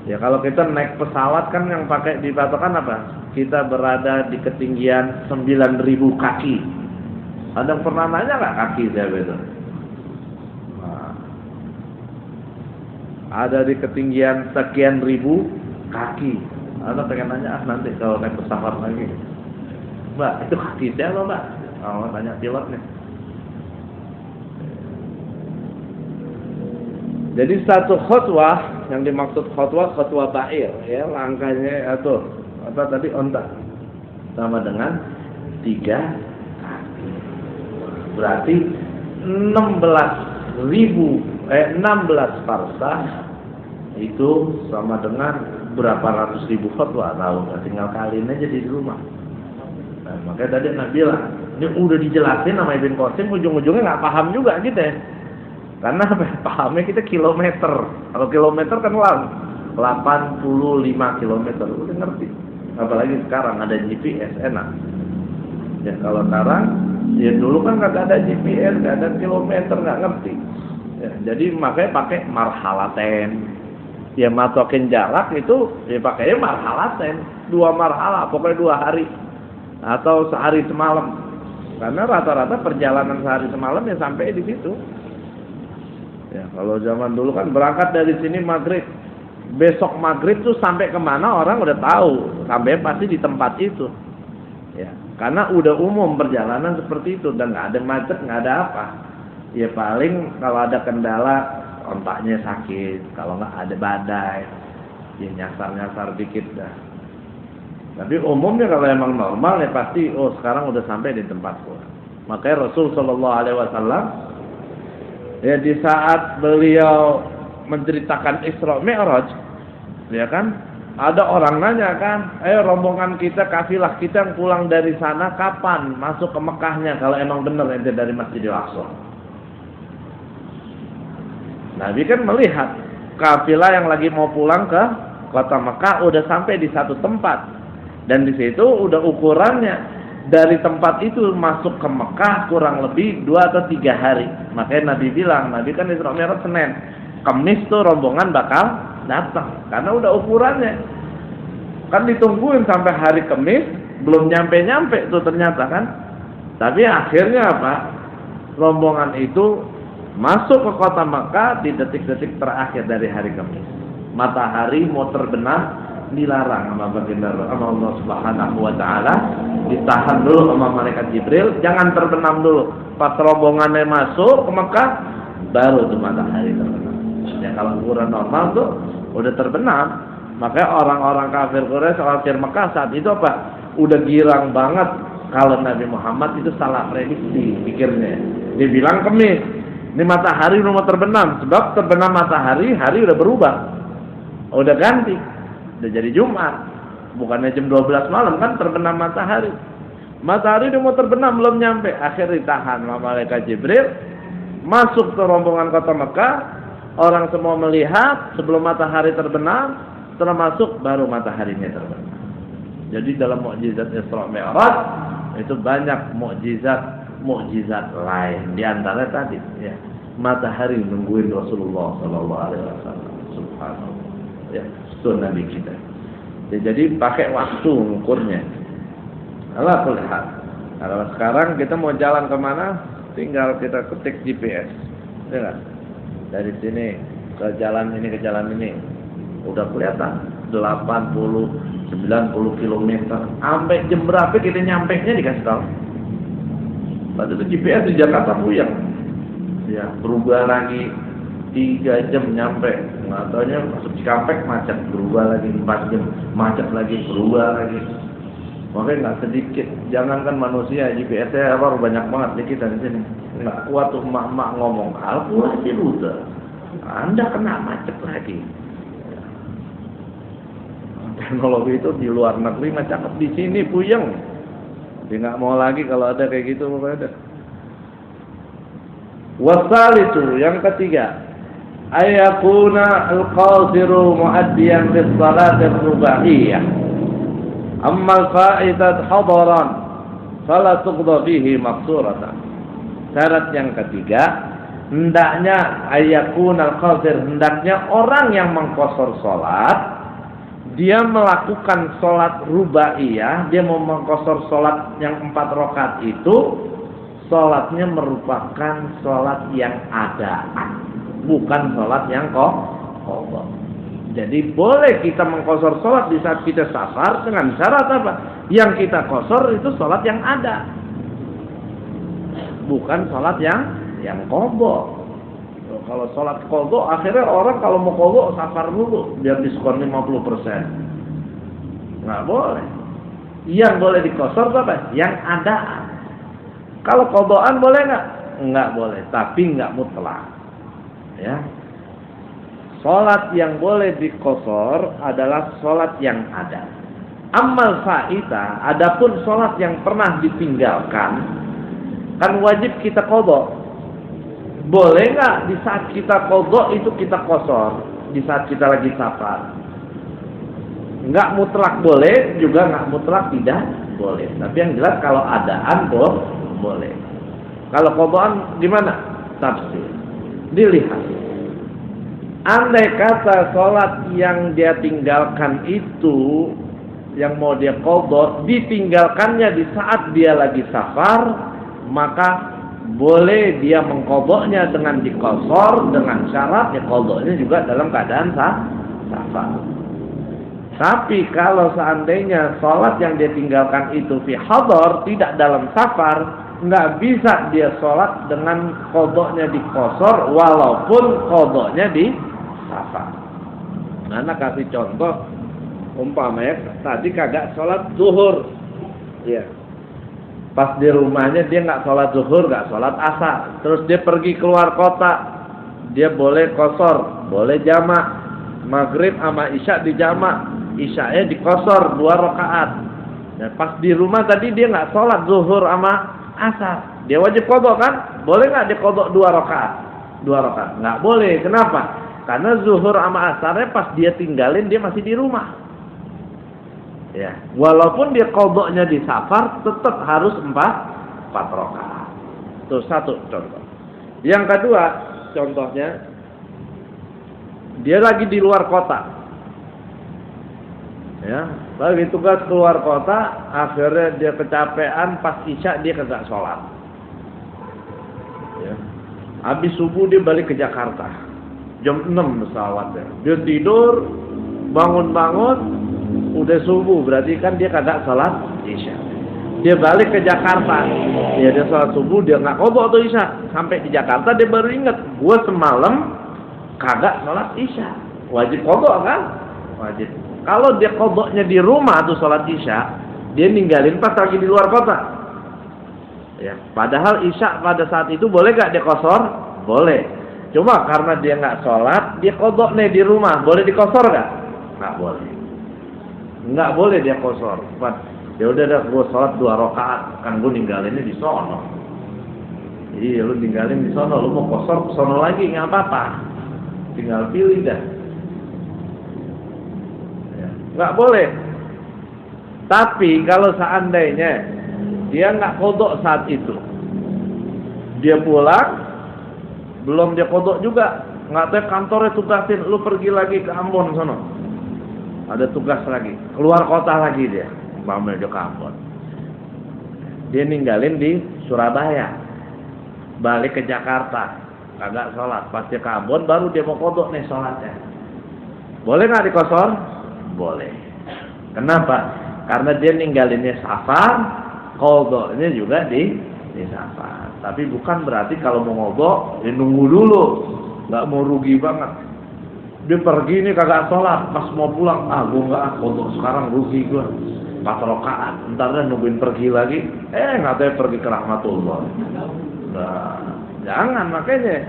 Ya kalau kita naik pesawat kan yang pakai di patokan apa? Kita berada di ketinggian 9.000 kaki. Ada yang pernah nanya nggak kaki saya itu? Nah, ada di ketinggian sekian ribu kaki. Ada pengen nanya nanti kalau naik pesawat lagi. Mbak, itu kaki saya loh mbak. Oh, tanya pilotnya. Jadi 1 khutwah yang dimaksud khutwah ba'ir ya, langkahnya atau apa tadi onta sama dengan 3 kaki. Berarti 16 parsah itu sama dengan berapa ratus ribu khutwah, tahu nggak? Tinggal kaliin aja di rumah. Nah, makanya tadi Nabi bilang, ini udah dijelasin sama Ibn Qasim, ujung-ujungnya nggak paham juga gitu ya. Karena pahamnya kita kilometer. Kalau kilometer kan 85 kilometer, udah ngerti. Apalagi sekarang ada GPS, enak. Ya kalau sekarang, ya dulu kan nggak ada GPS, nggak ada kilometer, nggak ngerti. Ya, jadi makanya pakai marhalaten. Ya matokin jarak itu, ya pakainya marhalaten. 2 marhalah, pokoknya 2 hari. Atau sehari semalam. Karena rata-rata perjalanan sehari semalam ya sampai di situ. Ya, kalau zaman dulu kan berangkat dari sini maghrib, besok maghrib tuh sampai kemana orang udah tahu, sampai pasti di tempat itu. Ya, karena udah umum perjalanan seperti itu dan nggak ada macet, nggak ada apa. Ya paling kalau ada kendala ontaknya sakit, kalau nggak ada badai, ya nyasar-nyasar dikit dah. Tapi umumnya kalau emang normal ya pasti sekarang udah sampai di tempatku. Makanya Rasul Shallallahu Alaihi Wasallam ya di saat beliau menceritakan Isra Mi'raj, ya kan ada orang nanya kan, rombongan kita, kafilah kita yang pulang dari sana kapan masuk ke Mekahnya kalau emang benar ente dari Masjidil Aqsa. Nabi kan melihat kafilah yang lagi mau pulang ke kota Mekah udah sampai di satu tempat. Dan di situ udah ukurannya dari tempat itu masuk ke Mekah kurang lebih 2 atau 3 hari. Makanya Nabi bilang, Nabi kan Isra Mi'raj Senin, Kamis tuh rombongan bakal datang karena udah ukurannya. Kan ditungguin sampai hari Kamis belum nyampe tuh ternyata kan. Tapi akhirnya apa? Rombongan itu masuk ke kota Mekah di detik-detik terakhir dari hari Kamis. Matahari mau terbenam dilarang sama baginda Allah Subhanahu wa taala, ditahan dulu sama malaikat Jibril, jangan terbenam dulu. Pas rombongannya masuk ke Mekah baru tuh matahari terbenam. Ya kalau ukuran normal tuh udah terbenam. Makanya orang-orang kafir Quraisy, kafir Mekah saat itu apa? Udah girang banget kalau Nabi Muhammad itu salah prediksi pikirnya. Dia bilang Kamis, ini matahari udah mau terbenam, sebab terbenam matahari, hari udah berubah. Udah ganti. Udah jadi Jumat. Bukannya jam 12 malam kan terbenam matahari. Matahari udah mau terbenam belum nyampe, akhirnya ditahan sama malaikat Jibril. Masuk ke rombongan kota Mekah, orang semua melihat sebelum matahari terbenam, setelah masuk baru mataharinya terbenam. Jadi dalam mukjizat Isra Mi'raj itu banyak mukjizat lain. Di antara tadi ya, matahari nungguin Rasulullah sallallahu alaihi wasallam. Subhanallah. Ya, itu nabi kita. Ya, jadi pakai waktu ukurnya. Allah lihat. Kalau sekarang kita mau jalan kemana, tinggal kita ketik GPS, ya kan? Dari sini ke jalan ini udah kelihatan 80-90 km. Sampai jam berapa kita nyampe nya dikasih tahu. Pada itu GPS di Jakarta puyeng. Ya, berubah lagi 3 jam nyampe. Nggak taunya masuk Cikampek macet, berubah lagi 4 jam, macet lagi, berubah lagi. Makanya nggak sedikit. Jangankan manusia, GPS-nya error banyak banget di kita di sini. Nggak kuat tuh emak-emak ngomong kalkulasi rute. Anda kena macet lagi. Teknologi itu di luar negeri mah cakep, di sini puyeng. Dia nggak mau lagi kalau ada kayak gitu pokoknya. Wasalisu yang ketiga, ayakuna al-qasiru muaddiyan lis salati ar-rubaiyah. Amma al-fa'idat hadaran fala tuqda fihi maqsuratan. Syarat yang ketiga, hendaknya ayakuna al-qasir, hendaknya orang yang mengqasar salat, dia melakukan salat rubaiyah, dia mau mengqasar salat yang 4 rakaat itu, salatnya merupakan salat yang adaan, bukan salat yang qadha. Jadi boleh kita mengqasar salat di saat kita safar dengan syarat apa? Yang kita qasar itu salat yang ada, bukan salat yang qadha. Kalau salat qadha, akhirnya orang kalau mau qadha safar dulu biar diskon 50%. Nggak boleh. Yang boleh diqasar apa? Yang adaan. Kalau qadhaan boleh nggak? Nggak boleh, tapi nggak mutlak. Ya. Salat yang boleh diqasar adalah salat yang ada. Amal faita, adapun salat yang pernah ditinggalkan, kan wajib kita qadha. Boleh nggak di saat kita qadha itu kita qasar, di saat kita lagi safar? Nggak mutlak boleh, juga nggak mutlak tidak boleh. Tapi yang jelas kalau adaan boleh. Kalau qadhaan gimana? Tafsir. Dilihat. Andai kata sholat yang dia tinggalkan itu, yang mau dia qadha, ditinggalkannya di saat dia lagi safar, maka boleh dia mengqadhanya dengan diqasar, dengan syarat ya qadhanya juga dalam keadaan safar. Tapi kalau seandainya sholat yang dia tinggalkan itu fi hadar, tidak dalam safar, nggak bisa dia sholat dengan qadhanya diqasar walaupun qadhanya di safar. Anak kasih contoh, umpamanya tadi kagak sholat zuhur, ya. Pas di rumahnya dia nggak sholat zuhur, nggak sholat asar, terus dia pergi keluar kota, dia boleh qasar, boleh jamak, maghrib sama isya di jamak, isyanya diqasar 2 rakaat. Dan pas di rumah tadi dia nggak sholat zuhur sama asar, dia wajib qadha kan? Boleh nggak dia qadha 2 rakaat? 2 rakaat nggak boleh. Kenapa? Karena zuhur sama asarnya pas dia tinggalin dia masih di rumah. Ya, walaupun dia qadhanya di safar tetap harus 4 rakaat. Itu satu contoh. Yang kedua, contohnya dia lagi di luar kota. Ya, lagi tugas keluar kota, akhirnya dia kecapean, pas isya dia kagak sholat. Ya. Habis subuh dia balik ke Jakarta. Jam 6 pesawatnya. Dia tidur, bangun-bangun, udah subuh, berarti kan dia kagak sholat isya. Dia balik ke Jakarta, ya dia sholat subuh, dia nggak qadha atau isya. Sampai di Jakarta dia baru ingat, gua semalam kagak sholat isya. Wajib qadha kan? Wajib. Kalau dia qadhanya di rumah tuh sholat isya, dia ninggalin pas lagi di luar kota. Ya, padahal isya pada saat itu boleh gak dia qasar? Boleh. Cuma karena dia nggak sholat, dia qadha nih di rumah, boleh diqasar gak? Nggak boleh. Nggak boleh dia kosor. Ya udah dah, gue sholat 2 rakaat, kan gue ninggalinnya di sono. Iya, lu ninggalin di sono, lu mau kosor ke sono lagi nggak apa-apa, tinggal pilih dah. Ya, nggak boleh. Tapi kalau seandainya dia nggak kodok saat itu, dia pulang, belum dia kodok juga, nggak tahu kantornya tugasin, lu pergi lagi ke Ambon sono, ada tugas lagi, keluar kota lagi dia. Umpamanya dia ke Ambon, dia ninggalin di Surabaya, balik ke Jakarta, kagak sholat, pas dia ke Ambon baru dia mau kodok nih sholatnya. Boleh nggak dikosor? Boleh. Kenapa? Karena dia ninggalinnya safar, kodoknya juga di safar. Tapi bukan berarti kalau mau ngodok, dia nunggu dulu, nggak mau rugi banget. Dia pergi nih kagak sholat, pas mau pulang, gue nggak kodok sekarang, rugi gue. 4 rakaat, ntar dah nungguin pergi lagi, nggak tahu pergi ke rahmatullah. Nah, jangan, makanya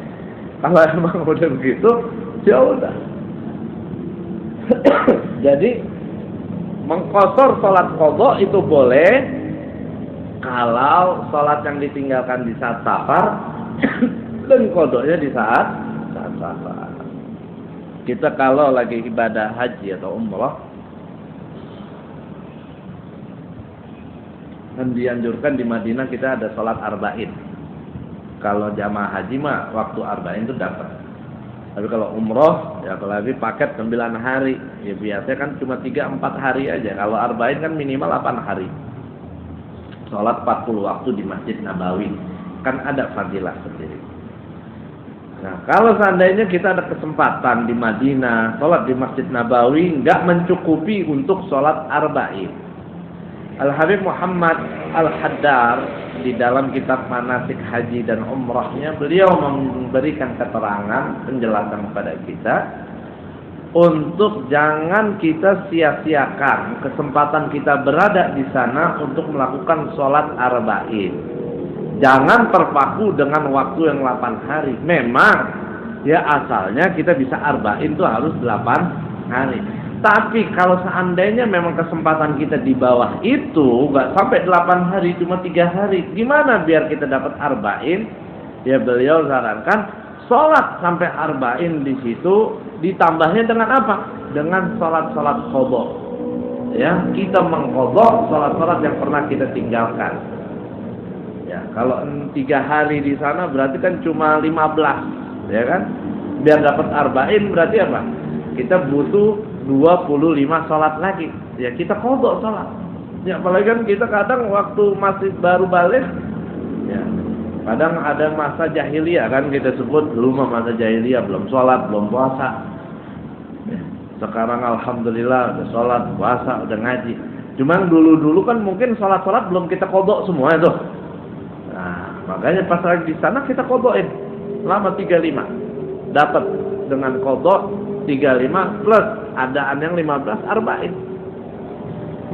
kalau emang udah begitu, ya udah. Jadi mengkosor sholat qadha itu boleh kalau sholat yang ditinggalkan di saat safar dan qadhanya di saat safar. Kita kalau lagi ibadah haji atau umrah, dan dianjurkan di Madinah kita ada sholat arba'in. Kalau jamaah haji mah waktu arba'in itu dapat. Tapi kalau umroh ya apalagi paket 9 hari, ya biasanya kan cuma 3-4 hari aja. Kalau arba'in kan minimal 8 hari. Sholat 40 waktu di Masjid Nabawi, kan ada fadilah sendiri. Nah, kalau seandainya kita ada kesempatan di Madinah, sholat di Masjid Nabawi nggak mencukupi untuk sholat arba'in. Al-Habib Muhammad Al-Haddar di dalam kitab Manasik Haji dan Umrahnya, beliau memberikan keterangan, penjelasan kepada kita untuk jangan kita sia-siakan kesempatan kita berada di sana untuk melakukan sholat arba'in. Jangan terpaku dengan waktu yang 8 hari. Memang ya asalnya kita bisa arba'in itu harus 8 hari. Tapi kalau seandainya memang kesempatan kita di bawah itu nggak sampai 8 hari, cuma 3 hari, gimana biar kita dapat arba'in? Ya beliau sarankan sholat sampai arba'in di situ, ditambahnya dengan apa? Dengan sholat-sholat qadha. Ya, kita mengqadha sholat-sholat yang pernah kita tinggalkan. Ya, kalau 3 hari di sana berarti kan cuma 15, ya kan? Biar dapat arba'in berarti apa? Kita butuh 25 sholat lagi. Ya kita qadha sholat. Ya apalagi kan kita kadang waktu masih baru balik, ya kadang ada masa jahiliyah kan kita sebut dulu masa jahiliyah, belum sholat, belum puasa. Ya, sekarang alhamdulillah udah sholat, puasa, udah ngaji. Cuman dulu kan mungkin sholat belum kita qadha semua itu. Nah makanya pas lagi di sana kita qadhain selama 35, dapat dengan qadha 35 plus adaan yang 15 arba'in.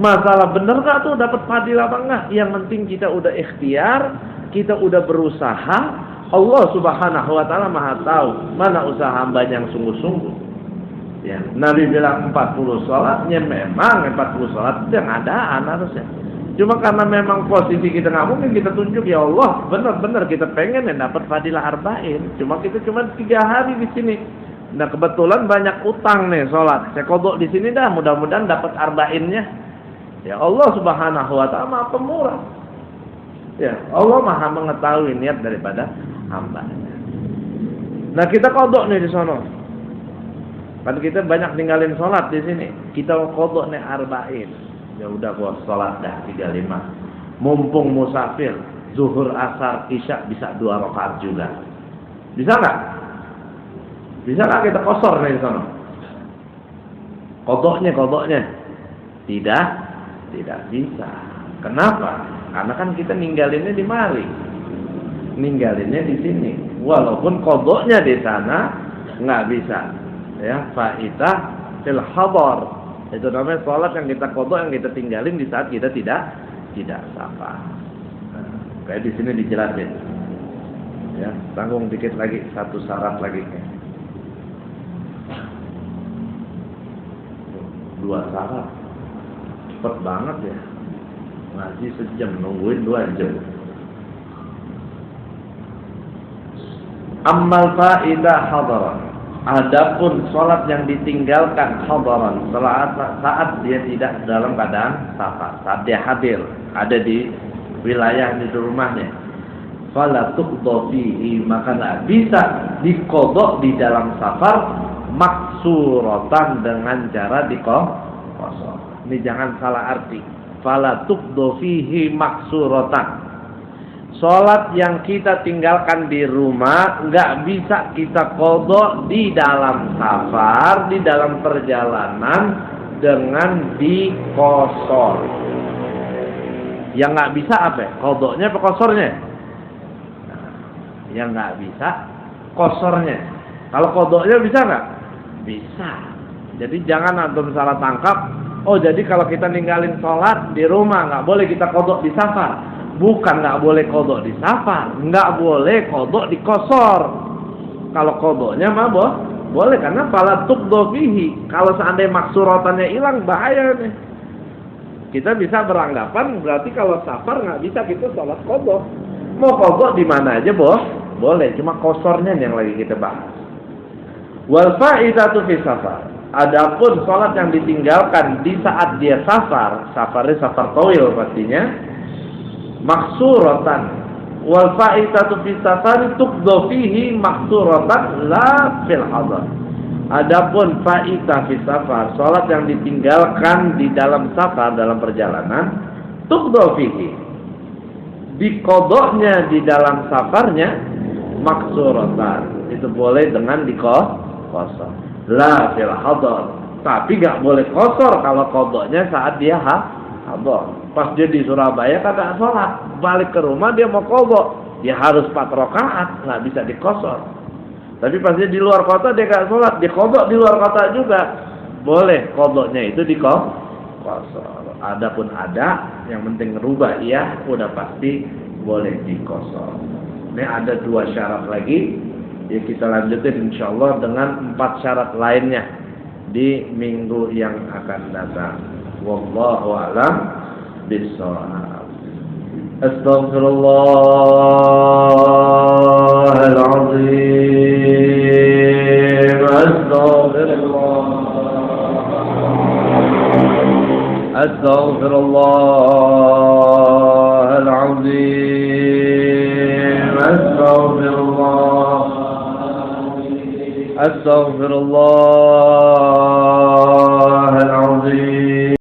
Masalah bener gak tuh dapat fadilah apa enggak? Yang penting kita udah ikhtiar, kita udah berusaha. Allah Subhanahu wa taala Maha tahu mana usaha hambanya yang sungguh-sungguh. Ya, Nabi bilang 40 salatnya memang 40 salat yang adaan harusnya. Cuma karena memang posisi kita nggak mungkin kita tunjuk, ya Allah, benar-benar kita pengen dapat fadilah arba'in. Cuma kita cuma 3 hari di sini. Nah kebetulan banyak utang nih sholat, saya qadha di sini dah, mudah-mudahan dapat arba'innya. Ya Allah Subhanahu wa taala Maha Pemurah. Ya Allah Maha mengetahui niat daripada hambanya. Nah kita qadha nih di sono. Kan kita banyak ninggalin sholat di sini. Kita qadha nih arba'in. Ya udah gua sholat dah 35. Mumpung musafir, zuhur, asar, isya bisa 2 rakaat juga. Bisa nggak? Bisa nggak kita kosor nih di sana? Qadhanya tidak bisa. Kenapa? Karena kan kita ninggalinnya di mari, ninggalinnya di sini. Walaupun qadhanya di sana nggak bisa. Ya, fa'idah fil hadar. Itu namanya sholat yang kita qadha, yang kita tinggalin di saat kita tidak safar. Nah, kayak di sini dijelasin. Ya, tanggung dikit lagi, satu syarat lagi. 2 syarat. cepet banget ya. Ngaji sejam, nungguin 2 jam. Ammal faidah hadaran. Adapun sholat yang ditinggalkan hadaran saat dia tidak dalam keadaan safar, saat dia hadir, ada di wilayah di rumahnya. Fala tuqda fihi, maka tidak bisa diqadha di dalam safar maksuratan dengan cara dikosor. Ini jangan salah arti. Fala tuqda fihi maksuratan. Salat yang kita tinggalkan di rumah nggak bisa kita qadha di dalam safar, di dalam perjalanan dengan dikosor. Yang nggak bisa apa? Qadhanya apa kosornya? Yang nggak bisa kosornya. Kalau qadhanya bisa nggak? Bisa. Jadi jangan antum salah tangkap. Oh, jadi kalau kita ninggalin sholat di rumah nggak boleh kita qadha di safar. Bukan nggak boleh qadha di safar, nggak boleh qadha di qasar. Kalau qadhanya mah boleh, karena fala tuqda fihi. Kalau seandainya maksuratannya hilang, bahaya nih. Kita bisa beranggapan berarti kalau safar nggak bisa kita sholat qadha. Mau qadha di mana aja boleh, cuma qasarnya yang lagi kita bahas. Wal faidatu fi safar. Adapun sholat yang ditinggalkan di saat dia safarnya safar tawil pastinya, maksuratan. Wal faidatu fi safar tuqda fihi maksuratan la fil hadar. Adapun faidah fi safar, sholat yang ditinggalkan di dalam safar, dalam perjalanan, tuqda fihi, diqadhanya di dalam safarnya maksuratan. Itu boleh dengan dikosor. La fil hadar, tapi nggak boleh kosor kalau qadhanya saat dia hadar. Pas dia di Surabaya kagak sholat, balik ke rumah dia mau qadha, dia harus 4 rakaat, nggak bisa dikosor. Tapi pas dia di luar kota dia nggak sholat, dia qadha di luar kota juga boleh, qadhanya itu dikosor. Adapun ada yang penting rubah iya, udah pasti boleh dikosor. Ini ada 2 syarat lagi. Ya, kita lanjutin insyaallah dengan 4 syarat lainnya di minggu yang akan datang. Wallahu a'lam bissawab. Astaghfirullahalazim. Astaghfirullahalazim. Astaghfirullah.